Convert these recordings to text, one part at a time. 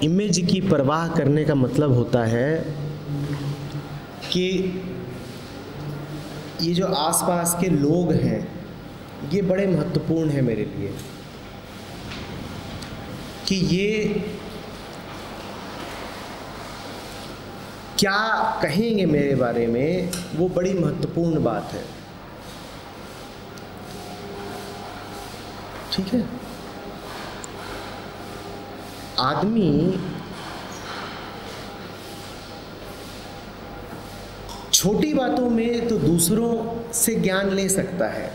Image की परवाह करने का मतलब होता है कि ये जो आसपास के लोग हैं ये बड़े महत्वपूर्ण है मेरे लिए, कि ये क्या कहेंगे मेरे बारे में, वो बड़ी महत्वपूर्ण बात है। ठीक है, आदमी छोटी बातों में तो दूसरों से ज्ञान ले सकता है,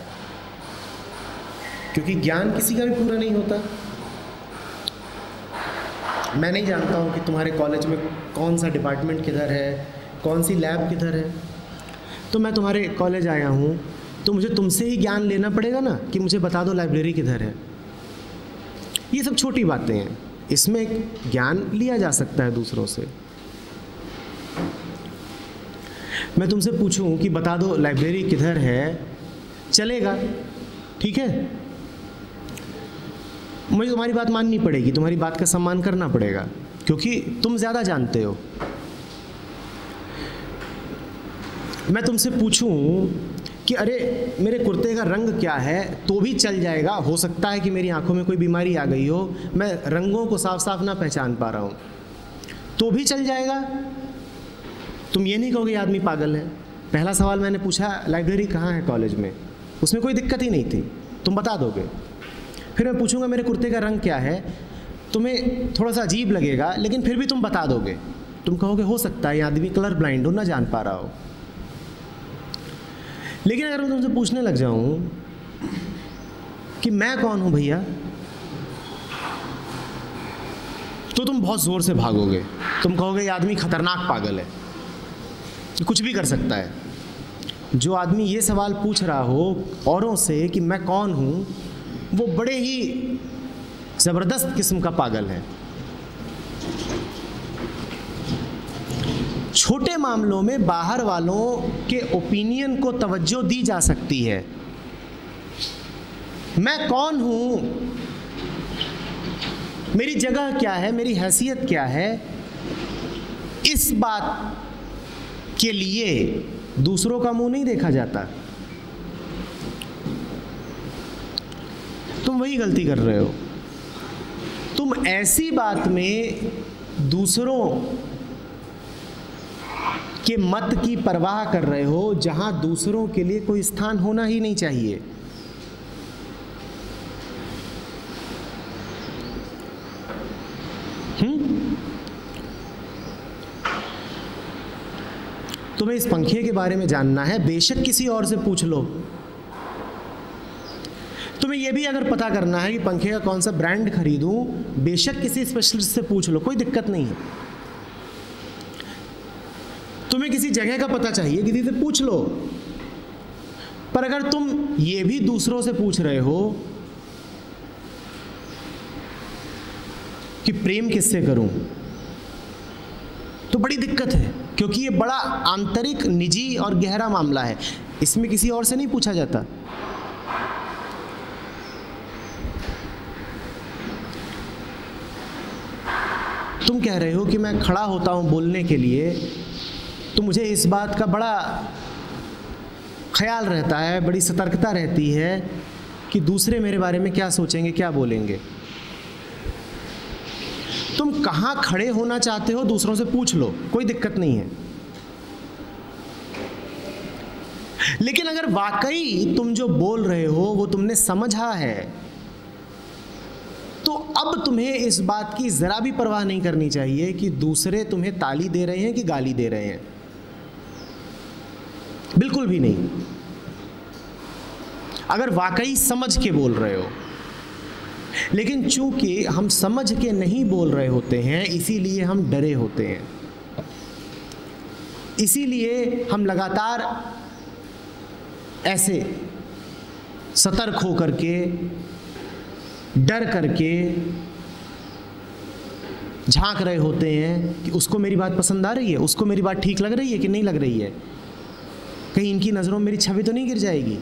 क्योंकि ज्ञान किसी का भी पूरा नहीं होता। मैं नहीं जानता हूँ कि तुम्हारे कॉलेज में कौन सा डिपार्टमेंट किधर है, कौन सी लैब किधर है। तो मैं तुम्हारे कॉलेज आया हूँ तो मुझे तुमसे ही ज्ञान लेना पड़ेगा ना, कि मुझे बता दो लाइब्रेरी किधर है। ये सब छोटी बातें हैं, इसमें ज्ञान लिया जा सकता है दूसरों से। मैं तुमसे पूछूं कि बता दो लाइब्रेरी किधर है, चलेगा, ठीक है। मुझे तुम्हारी बात माननी पड़ेगी, तुम्हारी बात का सम्मान करना पड़ेगा, क्योंकि तुम ज़्यादा जानते हो। मैं तुमसे पूछूं कि अरे मेरे कुर्ते का रंग क्या है, तो भी चल जाएगा। हो सकता है कि मेरी आंखों में कोई बीमारी आ गई हो, मैं रंगों को साफ साफ ना पहचान पा रहा हूँ, तो भी चल जाएगा। तुम ये नहीं कहोगे आदमी पागल है। पहला सवाल मैंने पूछा लाइब्रेरी कहाँ है कॉलेज में, उसमें कोई दिक्कत ही नहीं थी, तुम बता दोगे। फिर मैं पूछूंगा मेरे कुर्ते का रंग क्या है, तुम्हें थोड़ा सा अजीब लगेगा, लेकिन फिर भी तुम बता दोगे। तुम कहोगे हो सकता है ये आदमी कलर ब्लाइंड हो, ना जान पा रहा हो। लेकिन अगर मैं तुमसे पूछने लग जाऊं कि मैं कौन हूं भैया, तो तुम बहुत जोर से भागोगे। तुम कहोगे ये आदमी खतरनाक पागल है, कुछ भी कर सकता है। जो आदमी ये सवाल पूछ रहा हो औरों से कि मैं कौन हूं, वो बड़े ही जबरदस्त किस्म का पागल है। छोटे मामलों में बाहर वालों के ओपिनियन को तवज्जो दी जा सकती है। मैं कौन हूं, मेरी जगह क्या है, मेरी हैसियत क्या है, इस बात के लिए दूसरों का मुंह नहीं देखा जाता। तुम वही गलती कर रहे हो। तुम ऐसी बात में दूसरों के मत की परवाह कर रहे हो जहां दूसरों के लिए कोई स्थान होना ही नहीं चाहिए। तुम्हें इस पंखे के बारे में जानना है, बेशक किसी और से पूछ लो। तुम्हें यह भी अगर पता करना है कि पंखे का कौन सा ब्रांड खरीदूं, बेशक किसी स्पेशलिस्ट से पूछ लो, कोई दिक्कत नहीं है। तुम्हें किसी जगह का पता चाहिए, किसी से पूछ लो। पर अगर तुम ये भी दूसरों से पूछ रहे हो कि प्रेम किससे करूं, तो बड़ी दिक्कत है, क्योंकि ये बड़ा आंतरिक, निजी और गहरा मामला है। इसमें किसी और से नहीं पूछा जाता। तुम कह रहे हो कि मैं खड़ा होता हूं बोलने के लिए, तो मुझे इस बात का बड़ा ख्याल रहता है, बड़ी सतर्कता रहती है कि दूसरे मेरे बारे में क्या सोचेंगे, क्या बोलेंगे। तुम कहाँ खड़े होना चाहते हो दूसरों से पूछ लो, कोई दिक्कत नहीं है। लेकिन अगर वाकई तुम जो बोल रहे हो वो तुमने समझा है, तो अब तुम्हें इस बात की जरा भी परवाह नहीं करनी चाहिए कि दूसरे तुम्हें ताली दे रहे हैं कि गाली दे रहे हैं। बिल्कुल भी नहीं। अगर वाकई समझ के बोल रहे हो। लेकिन चूंकि हम समझ के नहीं बोल रहे होते हैं, इसीलिए हम डरे होते हैं। इसीलिए हम लगातार ऐसे सतर्क हो करके, डर करके झांक रहे होते हैं कि उसको मेरी बात पसंद आ रही है, उसको मेरी बात ठीक लग रही है कि नहीं लग रही है, कहीं इनकी नज़रों में मेरी छवि तो नहीं गिर जाएगी।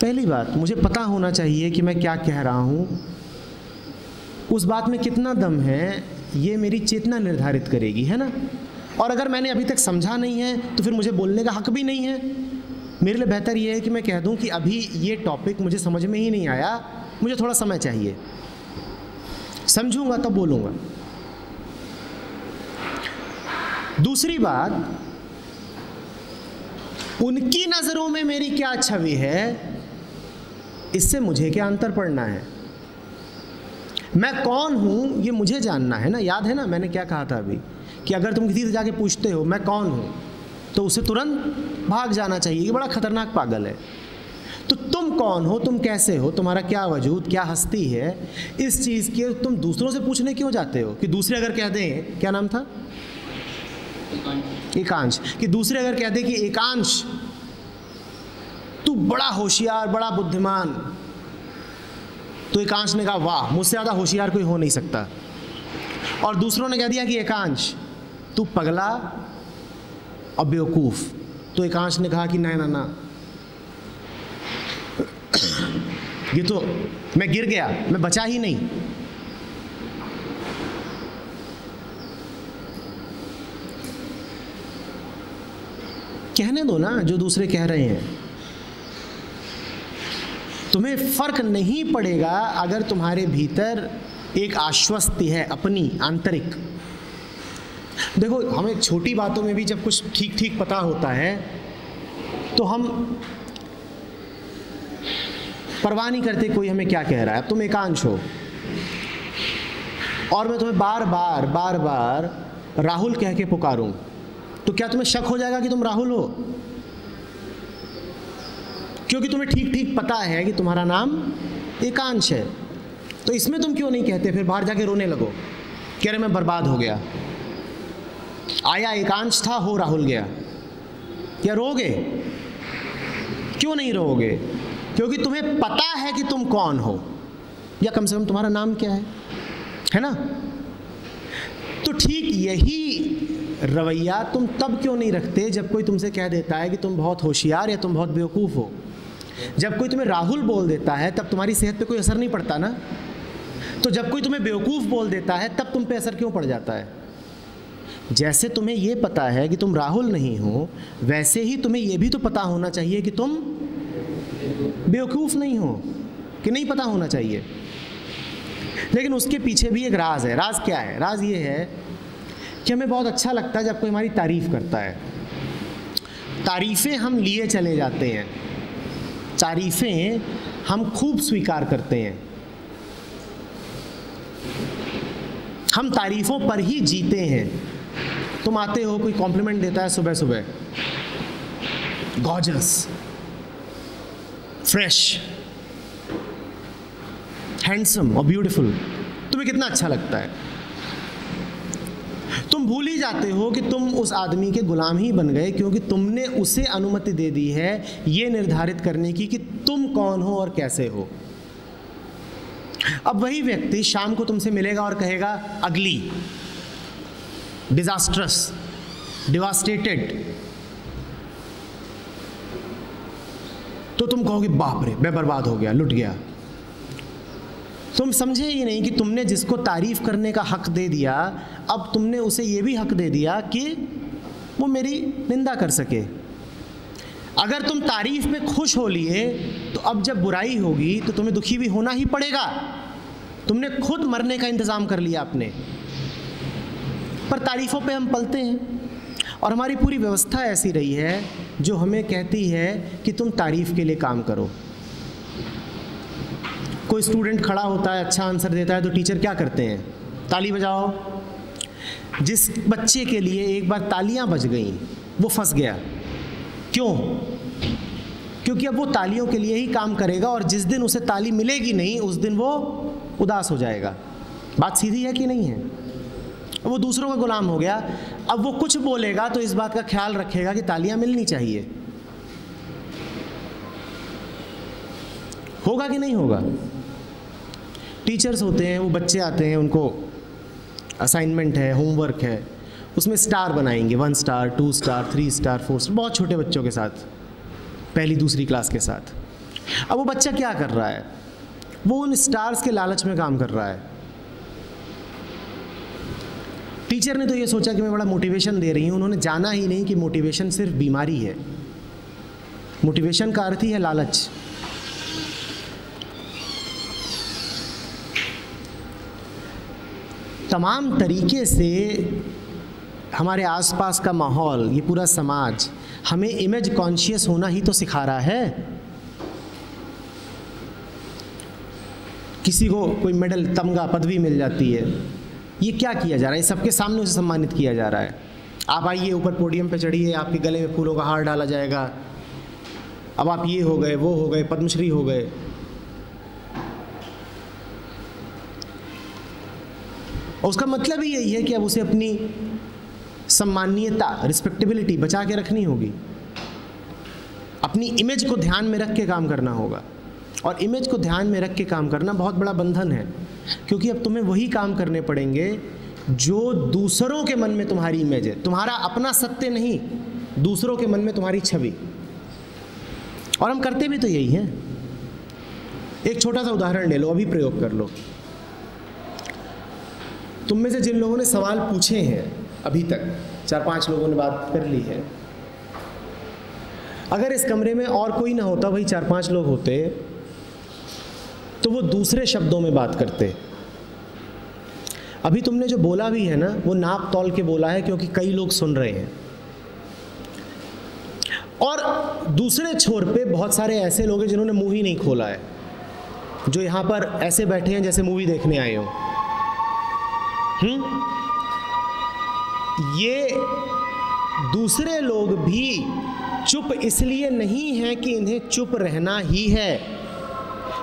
पहली बात, मुझे पता होना चाहिए कि मैं क्या कह रहा हूँ, उस बात में कितना दम है ये मेरी चेतना निर्धारित करेगी, है ना। और अगर मैंने अभी तक समझा नहीं है तो फिर मुझे बोलने का हक भी नहीं है। मेरे लिए बेहतर ये है कि मैं कह दूं कि अभी ये टॉपिक मुझे समझ में ही नहीं आया, मुझे थोड़ा समय चाहिए, समझूंगा तब बोलूंगा। दूसरी बात, उनकी नजरों में मेरी क्या छवि है, इससे मुझे क्या अंतर पड़ना है। मैं कौन हूं ये मुझे जानना है ना। याद है ना मैंने क्या कहा था अभी, कि अगर तुम किसी से जाके पूछते हो मैं कौन हूं, तो उसे तुरंत भाग जाना चाहिए कि बड़ा खतरनाक पागल है। तो तुम कौन हो, तुम कैसे हो, तुम्हारा क्या वजूद, क्या हस्ती है, इस चीज़ के तुम दूसरों से पूछने क्यों जाते हो। कि दूसरे अगर कह दें, क्या नाम था, एकांश, कि दूसरे अगर कह दें कि एकांश तू बड़ा होशियार, बड़ा बुद्धिमान, तो एकांश ने कहा वाह मुझसे ज़्यादा होशियार कोई हो नहीं सकता। और दूसरों ने कह दिया कि एकांश तू पगला और बेवकूफ़, तो एकांश ने कहा कि ना ना ना, ये तो मैं गिर गया, मैं बचा ही नहीं। कहने दो ना जो दूसरे कह रहे हैं, तुम्हें फर्क नहीं पड़ेगा अगर तुम्हारे भीतर एक आश्वस्ति है अपनी आंतरिक। देखो हमें छोटी बातों में भी जब कुछ ठीक ठीक पता होता है तो हम परवाह नहीं करते कोई हमें क्या कह रहा है। अब तुम एकांश हो और मैं तुम्हें बार बार राहुल कह के पुकारूं, तो क्या तुम्हें शक हो जाएगा कि तुम राहुल हो? क्योंकि तुम्हें ठीक ठीक पता है कि तुम्हारा नाम एकांश है। तो इसमें तुम क्यों नहीं कहते फिर बाहर जाके रोने लगो, कह रहे मैं बर्बाद हो गया, आया एकांश था, हो राहुल गया। क्या रोगे? क्यों नहीं रोगे? क्योंकि तुम्हें पता है कि तुम कौन हो, या कम से कम तुम्हारा नाम क्या है ना। तो ठीक यही रवैया तुम तब क्यों नहीं रखते जब कोई तुमसे कह देता है कि तुम बहुत होशियार या तुम बहुत बेवकूफ़ हो। जब कोई तुम्हें राहुल बोल देता है तब तुम्हारी सेहत पे कोई असर नहीं पड़ता ना। तो जब कोई तुम्हें बेवकूफ़ बोल देता है तब तुम पे असर क्यों पड़ जाता है? जैसे तुम्हें ये पता है कि तुम राहुल नहीं हो, वैसे ही तुम्हें ये भी तो पता होना चाहिए कि तुम बेवकूफ़ नहीं हो, कि नहीं पता होना चाहिए। लेकिन उसके पीछे भी एक राज है। राज क्या है? राज ये है कि हमें बहुत अच्छा लगता है जब कोई हमारी तारीफ़ करता है। तारीफ़ें हम लिए चले जाते हैं, तारीफ़ें हम खूब स्वीकार करते हैं, हम तारीफ़ों पर ही जीते हैं। तुम आते हो, कोई कॉम्प्लीमेंट देता है सुबह सुबह, गॉर्जस, फ्रेश, हैंडसम और ब्यूटीफुल, तुम्हें कितना अच्छा लगता है। तुम भूल ही जाते हो कि तुम उस आदमी के गुलाम ही बन गए, क्योंकि तुमने उसे अनुमति दे दी है ये निर्धारित करने की कि तुम कौन हो और कैसे हो। अब वही व्यक्ति शाम को तुमसे मिलेगा और कहेगा अगली, डिजास्ट्रस, डिवास्टेटेड, तो तुम कहोगे बाप रे मैं बर्बाद हो गया, लुट गया। तुम समझे ही नहीं कि तुमने जिसको तारीफ करने का हक दे दिया, अब तुमने उसे ये भी हक दे दिया कि वो मेरी निंदा कर सके। अगर तुम तारीफ में खुश हो लिए तो अब जब बुराई होगी तो तुम्हें दुखी भी होना ही पड़ेगा। तुमने खुद मरने का इंतज़ाम कर लिया अपने, पर तारीफ़ों पे हम पलते हैं। और हमारी पूरी व्यवस्था ऐसी रही है जो हमें कहती है कि तुम तारीफ़ के लिए काम करो। कोई स्टूडेंट खड़ा होता है, अच्छा आंसर देता है, तो टीचर क्या करते हैं? ताली बजाओ। जिस बच्चे के लिए एक बार तालियां बज गईं वो फंस गया। क्यों? क्योंकि अब वो तालियों के लिए ही काम करेगा, और जिस दिन उसे ताली मिलेगी नहीं उस दिन वो उदास हो जाएगा। बात सीधी है कि नहीं है? वो दूसरों का गुलाम हो गया। अब वो कुछ बोलेगा तो इस बात का ख्याल रखेगा कि तालियां मिलनी चाहिए। होगा कि नहीं होगा? टीचर्स होते हैं, वो बच्चे आते हैं, उनको असाइनमेंट है, होमवर्क है, उसमें स्टार बनाएंगे, 1 स्टार, 2 स्टार, 3 स्टार, 4 स्टार, बहुत छोटे बच्चों के साथ, पहली दूसरी क्लास के साथ। अब वो बच्चा क्या कर रहा है? वो उन स्टार्स के लालच में काम कर रहा है। टीचर ने तो ये सोचा कि मैं बड़ा मोटिवेशन दे रही हूँ, उन्होंने जाना ही नहीं कि मोटिवेशन सिर्फ बीमारी है। मोटिवेशन का अर्थ ही है लालच। तमाम तरीके से हमारे आसपास का माहौल, ये पूरा समाज हमें इमेज कॉन्शियस होना ही तो सिखा रहा है। किसी को कोई मेडल, तमगा, पदवी मिल जाती है, ये क्या किया जा रहा है? सबके सामने उसे सम्मानित किया जा रहा है। आप आइए, ऊपर पोडियम पे चढ़िए, आपके गले में फूलों का हार डाला जाएगा, अब आप ये हो गए, वो हो गए, पद्मश्री हो गए। और उसका मतलब ही यही है कि अब उसे अपनी सम्मानीयता, रिस्पेक्टेबिलिटी बचा के रखनी होगी, अपनी इमेज को ध्यान में रख के काम करना होगा। और इमेज को ध्यान में रख के काम करना बहुत बड़ा बंधन है, क्योंकि अब तुम्हें वही काम करने पड़ेंगे जो दूसरों के मन में तुम्हारी इमेज है। तुम्हारा अपना सत्य नहीं, दूसरों के मन में तुम्हारी छवि। और हम करते भी तो यही हैं। एक छोटा सा उदाहरण ले लो, अभी प्रयोग कर लो। तुम में से जिन लोगों ने सवाल पूछे हैं अभी तक, 4-5 लोगों ने बात कर ली है, अगर इस कमरे में और कोई ना होता, वही 4-5 लोग होते, तो वो दूसरे शब्दों में बात करते। अभी तुमने जो बोला भी है ना, वो नाप तौल के बोला है, क्योंकि कई लोग सुन रहे हैं। और दूसरे छोर पे बहुत सारे ऐसे लोग हैं जिन्होंने मुंह ही नहीं खोला है, जो यहाँ पर ऐसे बैठे हैं जैसे मूवी देखने आए हो। ये दूसरे लोग भी चुप इसलिए नहीं हैं कि इन्हें चुप रहना ही है,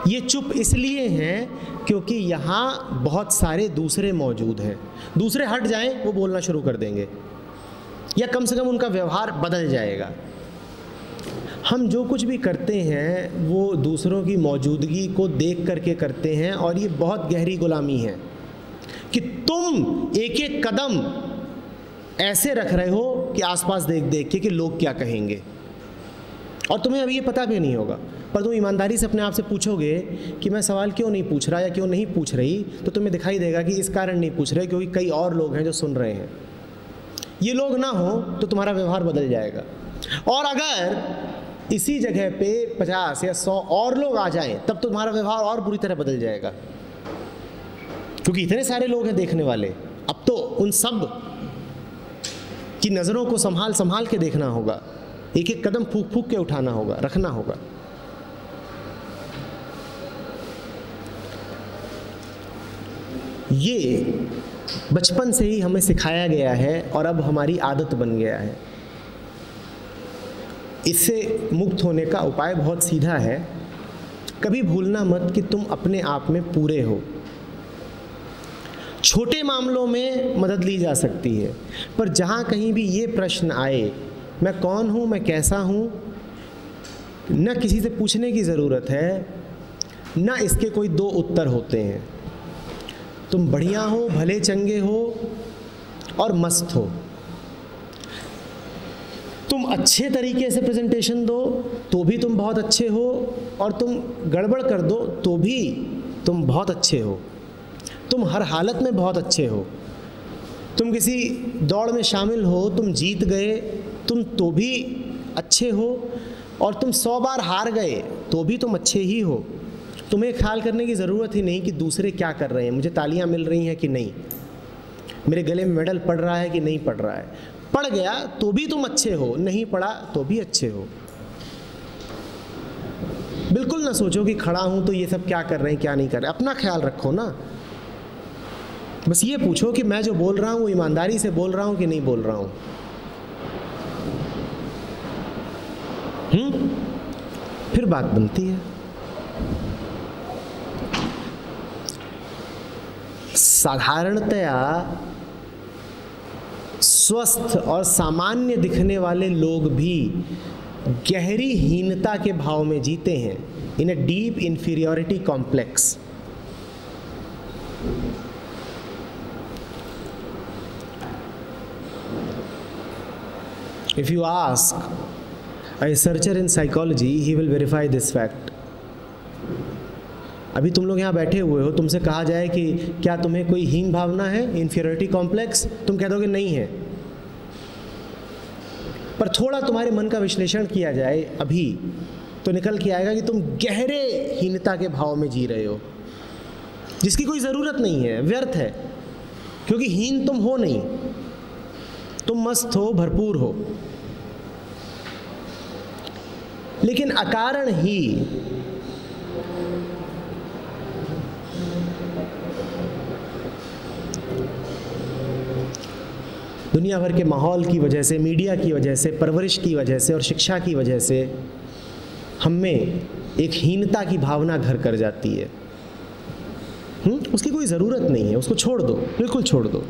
ये चुप इसलिए हैं क्योंकि यहाँ बहुत सारे दूसरे मौजूद हैं। दूसरे हट जाएं, वो बोलना शुरू कर देंगे, या कम से कम उनका व्यवहार बदल जाएगा। हम जो कुछ भी करते हैं वो दूसरों की मौजूदगी को देख करके करते हैं, और ये बहुत गहरी गुलामी है कि तुम एक एक कदम ऐसे रख रहे हो कि आसपास देख देख के कि लोग क्या कहेंगे, और तुम्हें अभी ये पता भी नहीं होगा। पर तुम ईमानदारी से अपने आप से पूछोगे कि मैं सवाल क्यों नहीं पूछ रहा या क्यों नहीं पूछ रही, तो तुम्हें दिखाई देगा कि इस कारण नहीं पूछ रहे क्योंकि कई और लोग हैं जो सुन रहे हैं। ये लोग ना हो तो तुम्हारा व्यवहार बदल जाएगा। और अगर इसी जगह पे 50 या 100 और लोग आ जाएं, तब तुम्हारा व्यवहार और बुरी तरह बदल जाएगा, क्योंकि इतने सारे लोग हैं देखने वाले। अब तो उन सब की नज़रों को संभाल संभाल के देखना होगा, एक एक कदम फूक फूक के उठाना होगा, रखना होगा। ये बचपन से ही हमें सिखाया गया है और अब हमारी आदत बन गया है। इससे मुक्त होने का उपाय बहुत सीधा है। कभी भूलना मत कि तुम अपने आप में पूरे हो। छोटे मामलों में मदद ली जा सकती है, पर जहाँ कहीं भी ये प्रश्न आए, मैं कौन हूँ, मैं कैसा हूँ, न किसी से पूछने की ज़रूरत है, न इसके कोई 2 उत्तर होते हैं। तुम बढ़िया हो, भले चंगे हो और मस्त हो। तुम अच्छे तरीके से प्रेजेंटेशन दो तो भी तुम बहुत अच्छे हो, और तुम गड़बड़ कर दो तो भी तुम बहुत अच्छे हो। तुम हर हालत में बहुत अच्छे हो। तुम किसी दौड़ में शामिल हो, तुम जीत गए, तुम तो भी अच्छे हो, और तुम 100 बार हार गए तो भी तुम अच्छे ही हो। तुम्हें ख्याल करने की ज़रूरत ही नहीं कि दूसरे क्या कर रहे हैं, मुझे तालियां मिल रही हैं कि नहीं, मेरे गले में मेडल पड़ रहा है कि नहीं पड़ रहा है। पड़ गया तो भी तुम अच्छे हो, नहीं पड़ा तो भी अच्छे हो। बिल्कुल ना सोचो कि खड़ा हूं तो ये सब क्या कर रहे हैं, क्या नहीं कर रहे। अपना ख्याल रखो ना। बस ये पूछो कि मैं जो बोल रहा हूं वो ईमानदारी से बोल रहा हूं कि नहीं बोल रहा हूं। फिर बात बनती है। साधारणतया स्वस्थ और सामान्य दिखने वाले लोग भी गहरी हीनता के भाव में जीते हैं, in a deep inferiority complex. If you ask a researcher in psychology, he will verify this fact. अभी तुम लोग यहाँ बैठे हुए हो, तुमसे कहा जाए कि क्या तुम्हें कोई हीन भावना है, इन्फीरियरिटी कॉम्प्लेक्स, तुम कह दोगे नहीं है। पर थोड़ा तुम्हारे मन का विश्लेषण किया जाए अभी, तो निकल के आएगा कि तुम गहरे हीनता के भाव में जी रहे हो, जिसकी कोई ज़रूरत नहीं है, व्यर्थ है, क्योंकि हीन तुम हो नहीं, तुम मस्त हो, भरपूर हो। लेकिन अकारण ही दुनिया भर के माहौल की वजह से, मीडिया की वजह से, परवरिश की वजह से और शिक्षा की वजह से हम में एक हीनता की भावना घर कर जाती है। उसकी कोई ज़रूरत नहीं है, उसको छोड़ दो, बिल्कुल छोड़ दो।